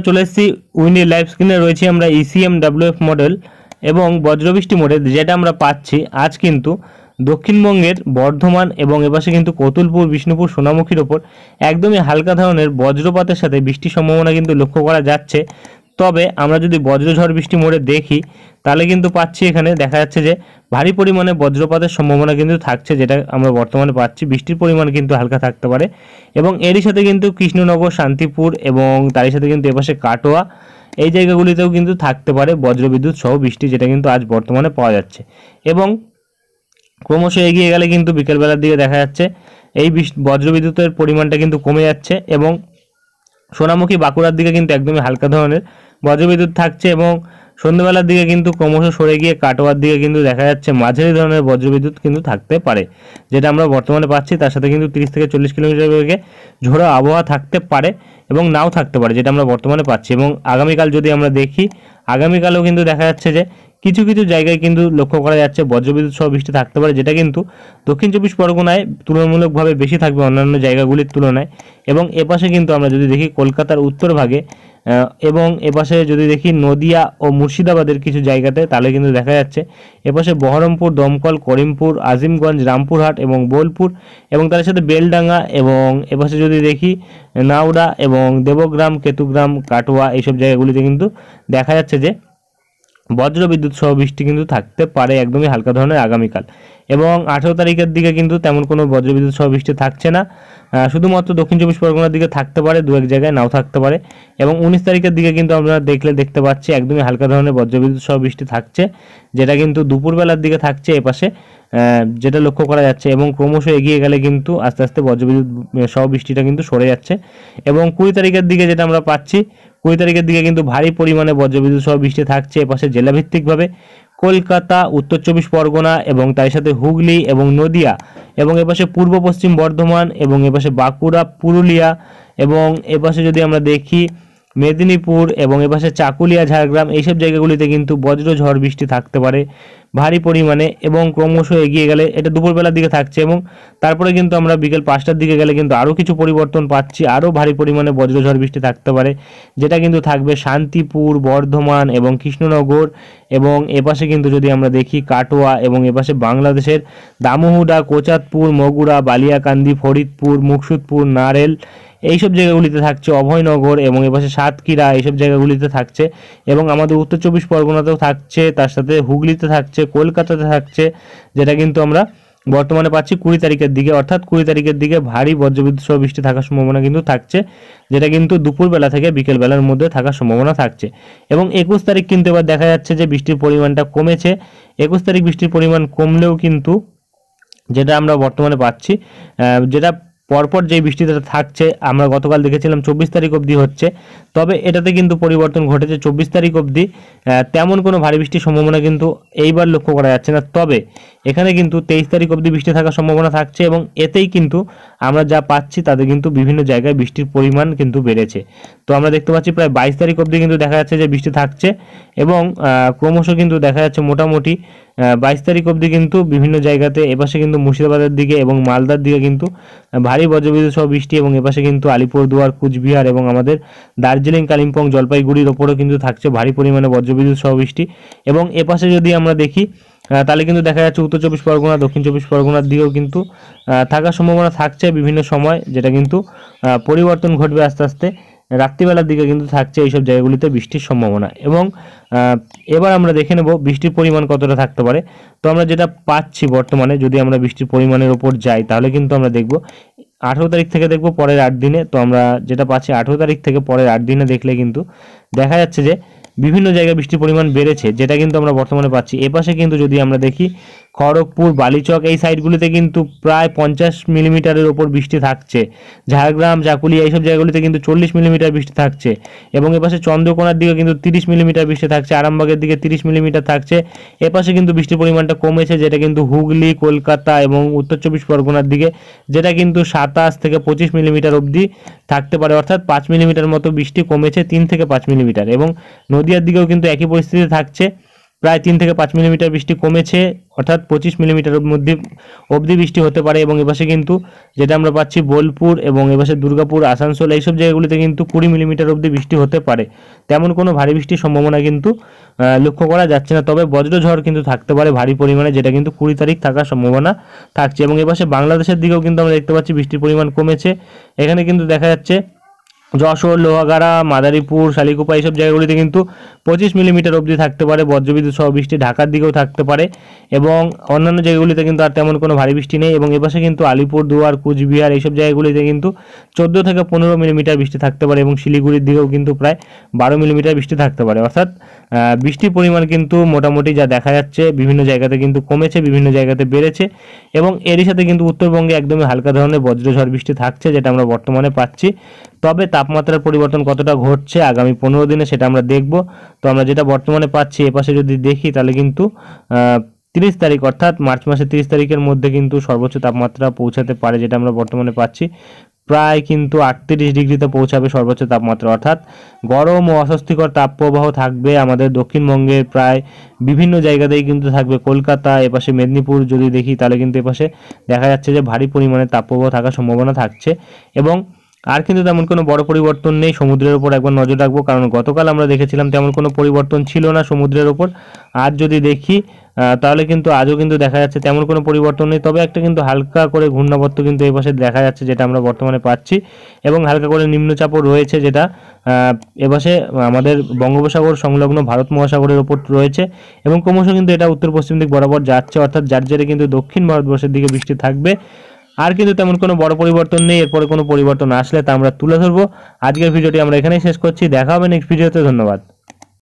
চলে এসেছি Windy live স্ক্রিনে রয়েছে আমরা ECM WF মডেল এবং বজ্রবৃষ্টি মোডে যেটা আমরা পাচ্ছি আজ কিন্তু দক্ষিণবঙ্গের বর্ধমান এবং এপাশে কিন্তু কতুলপুর বিষ্ণুপুর সোনামুখীর ওপর একদমই হালকা ধরনের বজ্রপাতের সাথে বৃষ্টির সম্ভাবনা কিন্তু লক্ষ্য করা যাচ্ছে। তবে আমরা যদি বজ্রঝড় বৃষ্টি মোডে দেখি তাহলে কিন্তু পাচ্ছি এখানে দেখা যাচ্ছে যে ভারী পরিমাণে বজ্রপাতের সম্ভাবনা কিন্তু থাকছে, যেটা আমরা বর্তমানে পাচ্ছি। বৃষ্টির পরিমাণ কিন্তু হালকা থাকতে পারে এবং এরই সাথে কিন্তু কৃষ্ণনগর, শান্তিপুর এবং তারই সাথে কিন্তু এপাশে কাটোয়া এই জায়গাগুলিতেও কিন্তু থাকতে পারে বজ্রবিদ্যুৎ সহ বৃষ্টি, যেটা কিন্তু আজ বর্তমানে পাওয়া যাচ্ছে। এবং ক্রমশ এগিয়ে গেলে কিন্তু বিকেলবেলার দিকে দেখা যাচ্ছে এই বজ্রবিদ্যুতের পরিমাণটা কিন্তু কমে যাচ্ছে এবং সোনামুখী বাঁকুড়ার দিকে কিন্তু একদমই হালকা ধরনের বজ্রবিদ্যুৎ থাকছে এবং সন্ধ্যাবেলার দিকে কিন্তু ক্রমশ সরে গিয়ে কাটোয়ার দিকে কিন্তু দেখা যাচ্ছে মাঝারি ধরনের বজ্রবিদ্যুৎ কিন্তু থাকতে পারে, যেটা আমরা বর্তমানে পাচ্ছি। তার সাথে কিন্তু 30 থেকে 40 কিলোমিটার বেগে ঝোড়ো আবহাওয়া থাকতে পারে এবং নাও থাকতে পারে, যেটা আমরা বর্তমানে পাচ্ছি। এবং আগামীকাল যদি আমরা দেখি, আগামীকালেও কিন্তু দেখা যাচ্ছে যে কিছু কিছু জায়গায় কিন্তু লক্ষ্য করা যাচ্ছে বজ্রবিদ্যুৎ সহ বৃষ্টি থাকতে পারে, যেটা কিন্তু দক্ষিণ চব্বিশ পরগনায় তুলনামূলকভাবে বেশি থাকবে অন্যান্য জায়গাগুলির তুলনায়। এবং এপাশে কিন্তু আমরা যদি দেখি কলকাতার উত্তর ভাগে এবং এপাশে যদি দেখি নদিয়া ও মুর্শিদাবাদের কিছু জায়গাতে, তাহলে কিন্তু দেখা যাচ্ছে এপাশে বহরমপুর, দমকল, করিমপুর, আজিমগঞ্জ, রামপুরহাট এবং বোলপুর এবং তার সাথে বেলডাঙ্গা এবং এপাশে যদি দেখি নাওড়া এবং দেবগ্রাম, কেতুগ্রাম, কাটোয়া এইসব জায়গাগুলিতে কিন্তু দেখা যাচ্ছে যে বজ্রবিদ্যুৎ সহ বৃষ্টি কিন্তু থাকতে পারে একদমই হালকা ধরনের আগামীকাল। এবং 18 তারিখের দিকে কিন্তু তেমন কোনো বজ্রবিদ্যুৎ সহ বৃষ্টি থাকছে না, শুধুমাত্র দক্ষিণ চব্বিশ পরগনার দিকে থাকতে পারে, দু এক জায়গায় নাও থাকতে পারে। এবং 19 তারিখের দিকে কিন্তু আমরা দেখতে পাচ্ছি একদমই হালকা ধরনের বজ্রবিদ্যুৎ সহ বৃষ্টি থাকছে, যেটা কিন্তু দুপুরবেলার দিকে থাকছে এপাশে, যেটা লক্ষ্য করা যাচ্ছে। এবং ক্রমশ এগিয়ে গেলে কিন্তু আস্তে আস্তে বজ্রবিদ্যুৎ সহ বৃষ্টিটা কিন্তু সরে যাচ্ছে। এবং 20 তারিখের দিকে যেটা আমরা পাচ্ছি, 20 তারিখের দিকে কিন্তু ভারী পরিমাণে বজ্রবিদ্যুৎ সহ বৃষ্টি থাকছে এপাশে জেলাভিত্তিকভাবে কলকাতা, উত্তর চব্বিশ পরগনা এবং তার সাথে হুগলি এবং নদিয়া এবং এপাশে পূর্ব পশ্চিম বর্ধমান এবং এপাশে বাঁকুড়া, পুরুলিয়া এবং এপাশে যদি আমরা দেখি মেদিনীপুর এবং এপাশে চাকুলিয়া, ঝাড়গ্রাম এইসব জায়গাগুলিতে কিন্তু বজ্র ঝড় বৃষ্টি থাকতে পারে ভারী পরিমাণে। এবং ক্রমশ এগিয়ে গেলে এটা দুপুরবেলার দিকে থাকছে এবং তারপরে কিন্তু আমরা বিকেল 5টার দিকে গেলে কিন্তু আরও কিছু পরিবর্তন পাচ্ছি, আরও ভারী পরিমাণে বজ্রঝড় বৃষ্টি থাকতে পারে, যেটা কিন্তু থাকবে শান্তিপুর, বর্ধমান এবং কৃষ্ণনগর এবং এপাশে কিন্তু যদি আমরা দেখি কাটোয়া এবং এপাশে বাংলাদেশের দামোহদা, কোচাতপুর, মগুরা, বালিয়াকান্দি, ফরিদপুর, মুকসুদপুর, নারেল এইসব জায়গাগুলিতে থাকছে, অভয়নগর এবং এপাশে সাতক্ষীরা এইসব জায়গাগুলিতে থাকছে এবং আমাদের উত্তর চব্বিশ পরগনাতেও থাকছে, তার সাথে হুগলিতে থাকছে, কলকাতাতে থাকছে, যেটা কিন্তু আমরা বর্তমানে পাচ্ছি 20 তারিখের দিকে। অর্থাৎ 20 তারিখের দিকে ভারী বজ্রবিদ্যুৎ সহ বৃষ্টি থাকার সম্ভাবনা কিন্তু থাকছে, যেটা কিন্তু দুপুরবেলা থেকে বিকেলবেলার মধ্যে থাকার সম্ভাবনা থাকছে। এবং 21 তারিখ কিন্তু এবার দেখা যাচ্ছে যে বৃষ্টির পরিমাণটা কমেছে। 21 তারিখ বৃষ্টির পরিমাণ কমলেও কিন্তু যেটা আমরা বর্তমানে পাচ্ছি, যেটা পরপর যে বৃষ্টিটা থাকছে আমরা গতকাল দেখেছিলাম 24 তারিখ অবধি হচ্ছে, তবে এটাতে কিন্তু পরিবর্তন ঘটেছে। 24 তারিখ অবধি তেমন কোনো ভারী বৃষ্টির সম্ভাবনা কিন্তু এইবার লক্ষ্য করা যাচ্ছে না, তবে এখানে কিন্তু 23 তারিখ অবধি বৃষ্টি থাকার সম্ভাবনা থাকছে এবং এতেই কিন্তু আমরা যা পাচ্ছি তাতে কিন্তু বিভিন্ন জায়গায় বৃষ্টির পরিমাণ কিন্তু বেড়েছে। তো আমরা দেখতে পাচ্ছি প্রায় 22 তারিখ অবধি কিন্তু দেখা যাচ্ছে যে বৃষ্টি থাকছে এবং ক্রমশ কিন্তু দেখা যাচ্ছে মোটামুটি 22 তারিখ অবধি কিন্তু বিভিন্ন জায়গাতে এপাশে কিন্তু মুর্শিদাবাদের দিকে এবং মালদার দিকে কিন্তু ভারী বজ্রবিদ্যুৎ সহ বৃষ্টি এবং এপাশে কিন্তু আলিপুরদুয়ার, কুচবিহার এবং আমাদের দার্জিলিং, কালিম্পং, জলপাইগুড়ির ওপরেও কিন্তু থাকছে ভারী পরিমাণে বজ্রবিদ্যুৎ সহ বৃষ্টি। এবং এপাশে যদি আমরা দেখি তাহলে কিন্তু দেখা যাচ্ছে উত্তর চব্বিশ পরগনা, দক্ষিণ চব্বিশ পরগনার দিকেও কিন্তু থাকার সম্ভাবনা থাকছে বিভিন্ন সময়, যেটা কিন্তু পরিবর্তন ঘটবে আস্তে আস্তে। রাত্রিবেলার দিকে কিন্তু থাকছে এইসব জায়গাগুলিতে বৃষ্টির সম্ভাবনা। এবং এবার আমরা দেখে নেব বৃষ্টির পরিমাণ কতটা থাকতে পারে। তো আমরা যেটা পাচ্ছি বর্তমানে, যদি আমরা বৃষ্টির পরিমাণের ওপর যাই তাহলে কিন্তু আমরা দেখব 18 তারিখ থেকে দেখব পরের 8 দিনে। তো আমরা যেটা পাচ্ছি 18 তারিখ থেকে পরের 8 দিনে দেখলে কিন্তু দেখা যাচ্ছে যে বিভিন্ন জায়গায় বৃষ্টির পরিমাণ বেড়েছে, যেটা কিন্তু আমরা বর্তমানে পাচ্ছি। এপাশে কিন্তু যদি আমরা দেখি খড়গপুর, বালিচক এই সাইডগুলিতে কিন্তু প্রায় 50 মিলিমিটারের ওপর বৃষ্টি থাকছে। ঝাড়গ্রাম, চাকুলিয়া এইসব জায়গাগুলিতে কিন্তু 40 মিলিমিটার বৃষ্টি থাকছে এবং এপাশে চন্দ্রকোনার দিকে কিন্তু 30 মিলিমিটার বৃষ্টি থাকছে, আরামবাগের দিকে 30 মিলিমিটার থাকছে। এপাশে কিন্তু বৃষ্টির পরিমাণটা কমেছে, যেটা কিন্তু হুগলি, কলকাতা এবং উত্তর চব্বিশ পরগনার দিকে, যেটা কিন্তু 27 থেকে 25 মিলিমিটার অবধি থাকতে পারে। অর্থাৎ 5 মিলিমিটার মতো বৃষ্টি কমেছে, 3 থেকে 5 মিলিমিটার। এবং নদিয়ার দিকেও কিন্তু একই পরিস্থিতি থাকছে, প্রায় 3 থেকে 5 মিলিমিটার বৃষ্টি কমেছে, অর্থাৎ 25 মিলিমিটারের মধ্যে অবধি বৃষ্টি হতে পারে। এবং এপাশে কিন্তু যেটা আমরা পাচ্ছি বোলপুর এবং এপাশে দুর্গাপুর, আসানসোল এইসব জায়গাগুলিতে কিন্তু 20 মিলিমিটার অবধি বৃষ্টি হতে পারে। তেমন কোনো ভারী বৃষ্টির সম্ভাবনা কিন্তু লক্ষ্য করা যাচ্ছে না, তবে বজ্রঝড় কিন্তু থাকতে পারে ভারী পরিমাণে, যেটা কিন্তু 20 তারিখ থাকার সম্ভাবনা থাকছে। এবং এপাশে বাংলাদেশের দিকেও কিন্তু আমরা দেখতে পাচ্ছি বৃষ্টির পরিমাণ কমেছে। এখানে কিন্তু দেখা যাচ্ছে যশোর, লোহাগাড়া, মাদারীপুর, শালিকুপা এইসব জায়গাগুলিতে কিন্তু 25 মিলিমিটার অবধি থাকতে পারে বজ্রবিদ্যুৎ সহ বৃষ্টি। ঢাকার দিকেও থাকতে পারে এবং অন্যান্য জায়গাগুলিতে কিন্তু আর তেমন কোনো ভারী বৃষ্টি নেই। এবং এপাশে কিন্তু আলিপুরদুয়ার, কুচবিহার এইসব জায়গাগুলিতে কিন্তু 14 থেকে 15 মিলিমিটার বৃষ্টি থাকতে পারে এবং শিলিগুড়ির দিকেও কিন্তু প্রায় 12 মিলিমিটার বৃষ্টি থাকতে পারে। অর্থাৎ বৃষ্টির পরিমাণ কিন্তু মোটামুটি যা দেখা যাচ্ছে বিভিন্ন জায়গাতে কিন্তু কমেছে, বিভিন্ন জায়গাতে বেড়েছে। এবং এরই সাথে কিন্তু উত্তরবঙ্গে একদমই হালকা ধরনের বজ্রঝড় বৃষ্টি থাকছে, যেটা আমরা বর্তমানে পাচ্ছি। তবে তাপমাত্রার পরিবর্তন কতটা ঘটছে আগামী 15 দিনে সেটা আমরা দেখব। তো আমরা যেটা বর্তমানে পাচ্ছি এপাশে যদি দেখি তাহলে কিন্তু 30 তারিখ অর্থাৎ মার্চ মাসের 30 তারিখের মধ্যে কিন্তু সর্বোচ্চ তাপমাত্রা পৌঁছাতে পারে, যেটা আমরা বর্তমানে পাচ্ছি। প্রায় কিন্তু 38 ডিগ্রিতে পৌঁছাবে সর্বোচ্চ তাপমাত্রা, অর্থাৎ গরম ও অস্বস্তিকর তাপপ্রবাহ থাকবে আমাদের দক্ষিণবঙ্গের প্রায় বিভিন্ন জায়গাতেই কিন্তু থাকবে। কলকাতা, এপাশে মেদিনীপুর যদি দেখি তাহলে কিন্তু এপাশে দেখা যাচ্ছে যে ভারী পরিমাণে তাপপ্রবাহ থাকার সম্ভাবনা থাকছে। এবং আর কিন্তু তেমন কোনো বড় পরিবর্তন নেই। সমুদ্রের ওপর একবার নজর রাখবো, কারণ গতকাল আমরা দেখেছিলাম তেমন কোনো পরিবর্তন ছিল না সমুদ্রের ওপর। আজ যদি দেখি তাহলে কিন্তু আজও কিন্তু দেখা যাচ্ছে তেমন কোনো পরিবর্তন নেই, তবে একটা কিন্তু হালকা করে ঘূর্ণাবর্ত কিন্তু এই পাশে দেখা যাচ্ছে, যেটা আমরা বর্তমানে পাচ্ছি। এবং হালকা করে নিম্নচাপও রয়েছে, যেটা এপাশে আমাদের বঙ্গোপসাগর সংলগ্ন ভারত মহাসাগরের ওপর রয়েছে। এবং ক্রমশ কিন্তু এটা উত্তর পশ্চিম দিক বরাবর যাচ্ছে, অর্থাৎ যার জেরে কিন্তু দক্ষিণ ভারতবর্ষের দিকে বৃষ্টি থাকবে। আর কিন্তু তেমন কোনো বড় পরিবর্তন নেই। এরপরে কোনো পরিবর্তন আসলে তা আমরা তুলে ধরবো। আজকের ভিডিওটি আমরা এখানেই শেষ করছি, দেখা হবে নেক্সট ভিডিওতে। ধন্যবাদ।